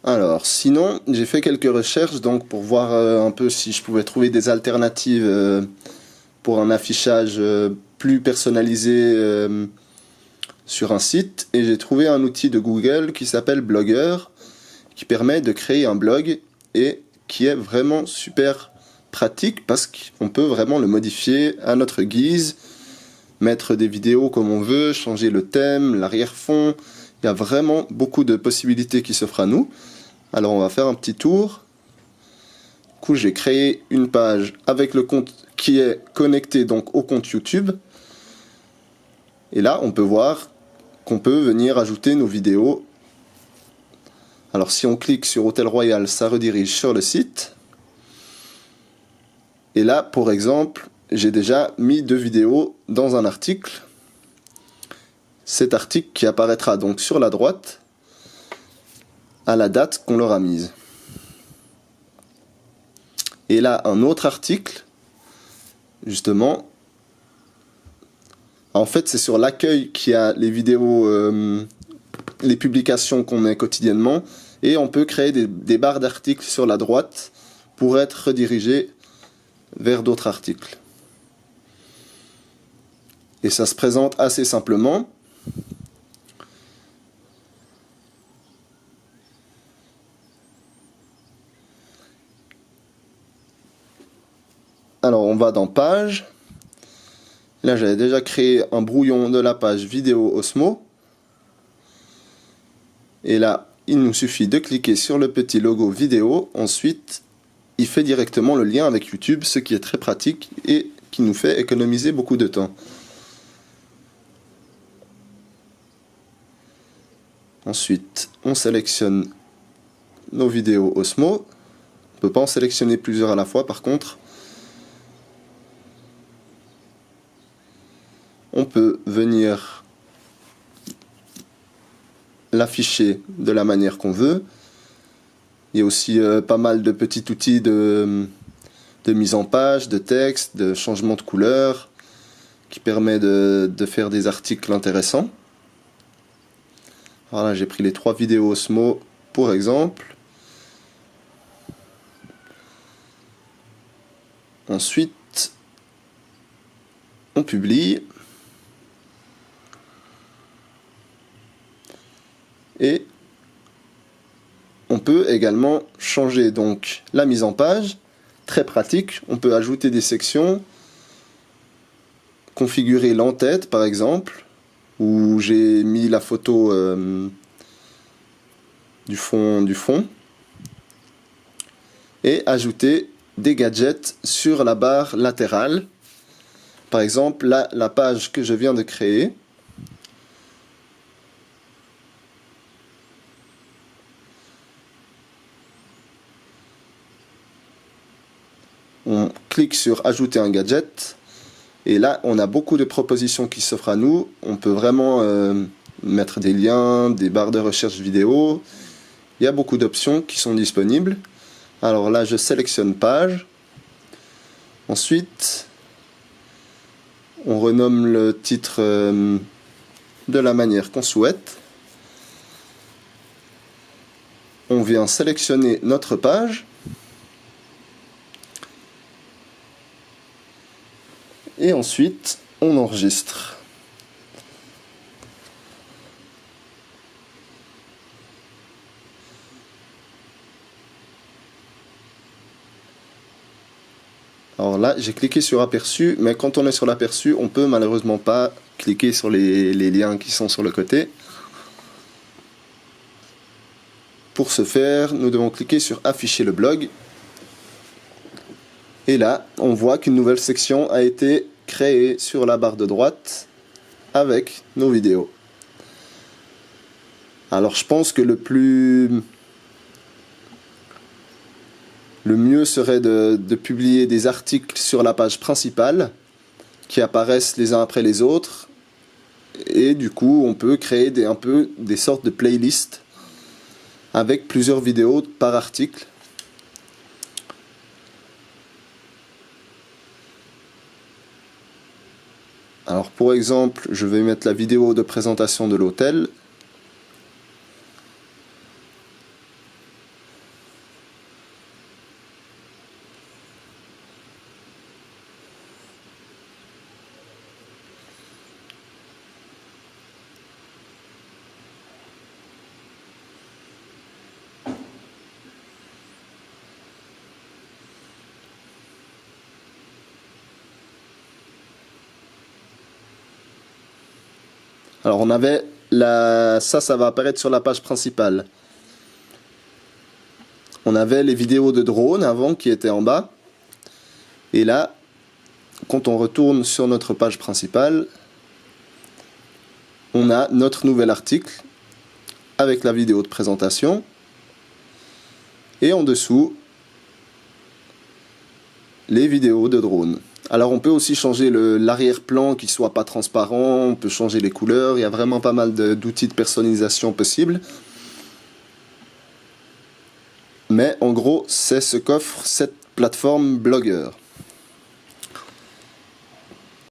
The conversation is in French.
Alors, sinon, j'ai fait quelques recherches donc pour voir un peu si je pouvais trouver des alternatives pour un affichage plus personnalisé sur un site. Et j'ai trouvé un outil de Google qui s'appelle Blogger, qui permet de créer un blog et qui est vraiment super pratique parce qu'on peut vraiment le modifier à notre guise, mettre des vidéos comme on veut, changer le thème, l'arrière-fond. Il y a vraiment beaucoup de possibilités qui s'offrent à nous. Alors on va faire un petit tour. Du coup, j'ai créé une page avec le compte qui est connecté donc au compte YouTube. Et là, on peut voir qu'on peut venir ajouter nos vidéos. Alors si on clique sur Hôtel Royal, ça redirige sur le site. Et là, pour exemple, j'ai déjà mis 2 vidéos dans un article. Cet article qui apparaîtra donc sur la droite à la date qu'on leur a mise. Et là, un autre article, justement. En fait, c'est sur l'accueil qu'il y a les vidéos, les publications qu'on met quotidiennement. Et on peut créer des barres d'articles sur la droite pour être redirigé vers d'autres articles. Et ça se présente assez simplement. Alors on va dans page. Là j'avais déjà créé un brouillon de la page vidéo Osmo. Et là il nous suffit de cliquer sur le petit logo vidéo. Ensuite il fait directement le lien avec YouTube, ce qui est très pratique et qui nous fait économiser beaucoup de temps. Ensuite on sélectionne nos vidéos Osmo. On ne peut pas en sélectionner plusieurs à la fois par contre. On peut venir l'afficher de la manière qu'on veut. Il y a aussi pas mal de petits outils de mise en page, de texte, de changement de couleur, qui permet de faire des articles intéressants. Alors là, j'ai pris les 3 vidéos Osmo pour exemple. Ensuite, on publie. Et on peut également changer donc la mise en page, très pratique. On peut ajouter des sections, configurer l'en-tête par exemple, où j'ai mis la photo du fond, et ajouter des gadgets sur la barre latérale. Par exemple, là, la page que je viens de créer. On clique sur ajouter un gadget et là on a beaucoup de propositions qui s'offrent à nous. On peut vraiment mettre des liens, des barres de recherche vidéo. Il y a beaucoup d'options qui sont disponibles. Alors là je sélectionne page. Ensuite on renomme le titre de la manière qu'on souhaite. On vient sélectionner notre page. Et ensuite, on enregistre. Alors là, j'ai cliqué sur aperçu, mais quand on est sur l'aperçu, on peut malheureusement pas cliquer sur les liens qui sont sur le côté. Pour ce faire, nous devons cliquer sur afficher le blog. Et là, on voit qu'une nouvelle section a été créée sur la barre de droite avec nos vidéos. Alors je pense que le mieux serait de publier des articles sur la page principale qui apparaissent les uns après les autres. Et du coup, on peut créer des sortes de playlists avec plusieurs vidéos par article. Alors pour exemple, je vais mettre la vidéo de présentation de l'hôtel. Alors on avait ça va apparaître sur la page principale. On avait les vidéos de drone avant qui étaient en bas. Et là, quand on retourne sur notre page principale, on a notre nouvel article avec la vidéo de présentation. Et en dessous, les vidéos de drone. Alors on peut aussi changer l'arrière-plan qui soit pas transparent, on peut changer les couleurs, il y a vraiment pas mal d'outils de personnalisation possibles. Mais en gros, c'est ce qu'offre cette plateforme Blogger.